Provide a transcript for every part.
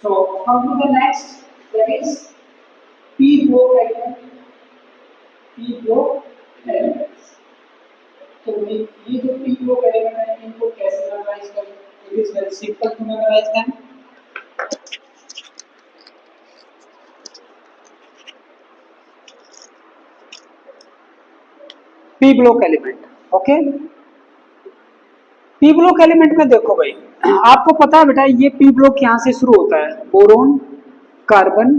So come to the next, that is p block element. p block elements. तो ये जो p block element है इनको कैसे मेमोराइज करें? It is very simple to memorize them. p block element. Okay, p block element में देखो भाई, आपको पता है बेटा ये p block यहाँ से शुरू होता है. Boron, carbon,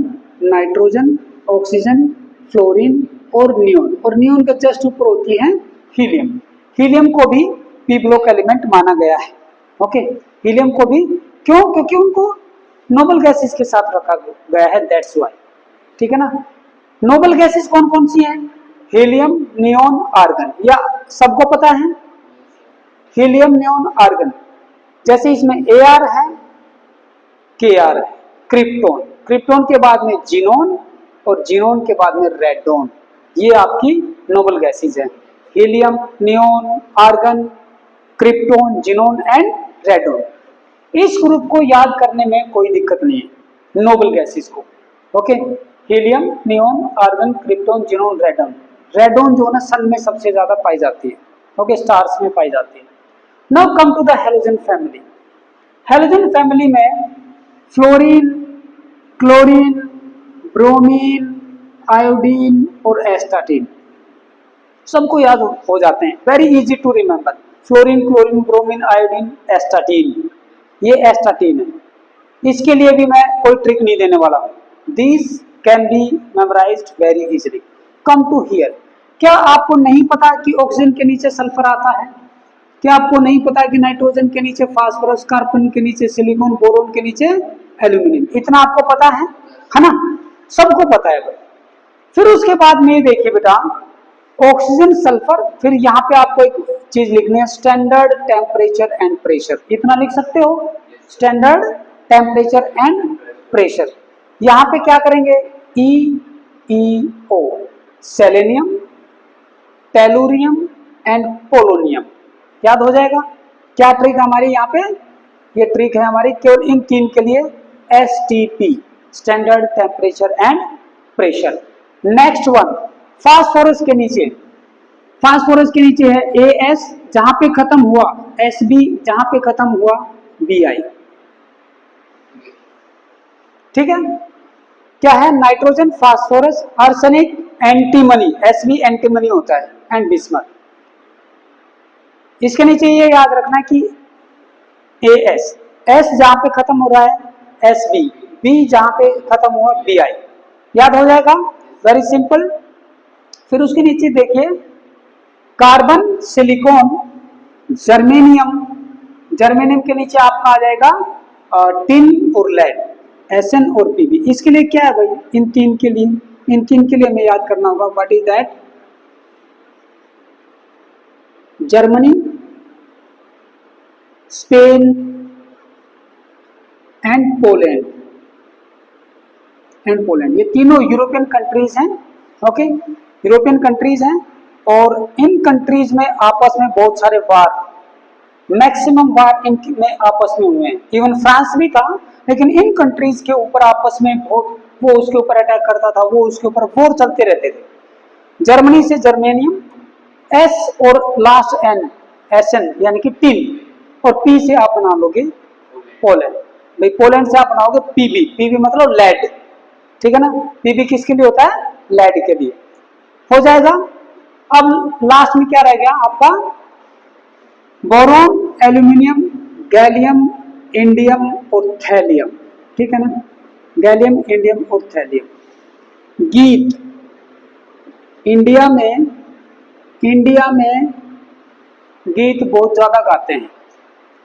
nitrogen, oxygen, fluorine और नियोन. और नियोन के जस्ट ऊपर होती है हीलियम. हीलियम को भी p block एलिमेंट माना गया है. ओके, हीलियम को भी क्यों? क्योंकि उनको नोबल गैसेस के साथ रखा गया है, दैट्स व्हाई. ठीक है ना. नोबल गैसेस कौन कौन सी हैं? Helium, neon, argon. या सबको पता है? Helium, neon, argon. जैसे इसमें Ar है, Kr है. क्रिप्टोन, क्रिप्टोन के बाद में जीनोन और जीनोन के बाद में रेडोन. ये आपकी नोबल गैसेस हैं. Helium, neon, argon, krypton, xenon and radon. इस ग्रुप को याद करने में कोई दिक्कत नहीं है, नोबल गैसेस को. Okay, helium, neon, argon, krypton, xenon, radon. Radon जो है ना सन में सबसे ज्यादा पाई जाती है. ओके, स्टार्स में पाई जाती है. Now come to the halogen family. Halogen family में फ्लोरीन, क्लोरीन, ब्रोमीन, आयोडीन और एस्टाटीन सबको याद हो जाते हैं. Very easy to remember. Fluorine, chlorine, bromine, iodine, astatine. ये एस्टाटीन है. इसके लिए भी मैं कोई ट्रिक नहीं देने वाला हूँ. This can be memorized very easily. Come to here. क्या आपको नहीं पता कि ऑक्सीजन के नीचे सल्फर आता है? क्या आपको नहीं पता कि नाइट्रोजन के नीचे फास्फोरस, कार्बन के नीचे सिलिकॉन, बोरोन के नीचे एल्यूमिनियम? इतना आपको पता है ना? सबको पता है भाई. फिर उसके बाद में देखिए बेटा, ऑक्सीजन, सल्फर, फिर यहाँ पे आपको एक चीज लिखनी है, स्टैंडर्ड टेम्परेचर एंड प्रेशर. इतना लिख सकते हो, स्टैंडर्ड टेम्परेचर एंड प्रेशर. यहाँ पे क्या करेंगे? EeO, selenium, tellurium and polonium. याद हो जाएगा. क्या ट्रिक हमारी यहाँ पे? ये ट्रिक है हमारी केवल इन तीन के लिए, STP, standard temperature and pressure. Next one, phosphorus के नीचे. फास्फोरस के नीचे है AS, जहां पे खत्म हुआ SB, जहां पे खत्म हुआ Bi. ठीक है. क्या है? Nitrogen, phosphorus, arsenic, antimony. Sb antimony होता है एंड बिस्मथ. इसके नीचे ये याद रखना कि AS, S जहां पे खत्म हो रहा है SB, B जहां पे खत्म हुआ Bi. याद हो जाएगा. Very simple. फिर उसके नीचे देखिए, कार्बन, सिलिकॉन, जर्मेनियम. जर्मेनियम के नीचे आपका आ जाएगा टिन और लेड, Sn और Pb. इसके लिए क्या है भाई? इन तीन के लिए हमें याद करना होगा. What is that? Germany, Spain and Poland. ये तीनों यूरोपियन कंट्रीज हैं. ओके, यूरोपियन कंट्रीज हैं. और इन कंट्रीज में आपस में बहुत सारे वार, मैक्सिमम वार इनमें आपस में हुए हैं. इवन फ्रांस भी था, लेकिन इन कंट्रीज के ऊपर आपस में बहुत, वो उसके ऊपर अटैक करता था, वो उसके ऊपर वॉर चलते रहते थे. जर्मनी से जर्मेनियम, S और लास्ट N, Sn यानी कि टिन, और P से आप बना लोगे पोलैंड. भाई पोलैंड से आप बनाओगे PB मतलब लेड. ठीक है ना. PB किसके लिए होता है? लेड के लिए. हो जाएगा. अब लास्ट में क्या रह गया आपका? बोरोन, एल्यूमिनियम, गैलियम, इंडियम और थैलियम. ठीक है ना. गैलियम, इंडियम और थैलियम. गीत. इंडिया में गीत बहुत ज्यादा गाते हैं,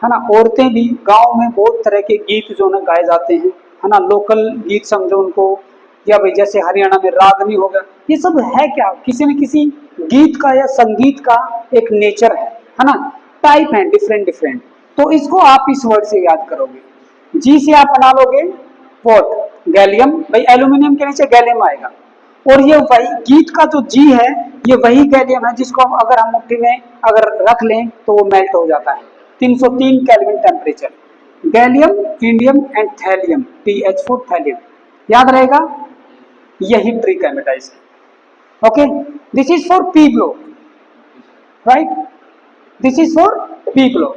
है ना. औरतें भी गांव में बहुत तरह के गीत जो ना गाए जाते हैं, है ना. लोकल गीत समझो उनको, या भाई जैसे हरियाणा में रागनी हो गया. ये सब है क्या? किसी न किसी गीत का या संगीत का एक नेचर है ना. टाइप है डिफरेंट. तो इसको आप इस वर्ड से याद करोगे. G से आप बना लोगे वॉट? गैलियम. भाई एल्यूमिनियम के नीचे गैलियम आएगा. और ये वही गीत का जो G है, ये वही गैलियम है जिसको अगर हम मुट्ठी में अगर रख लें तो वो मेल्ट हो जाता है. 303 kelvin temperature. Gallium, indium and thallium, PH4 thallium, याद रहेगा, यही ट्रिक है बेटा इसकी। Okay, this is for P block, right, this is for P block.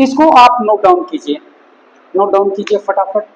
इसको आप नोट डाउन कीजिए, नोट डाउन कीजिए फटाफट।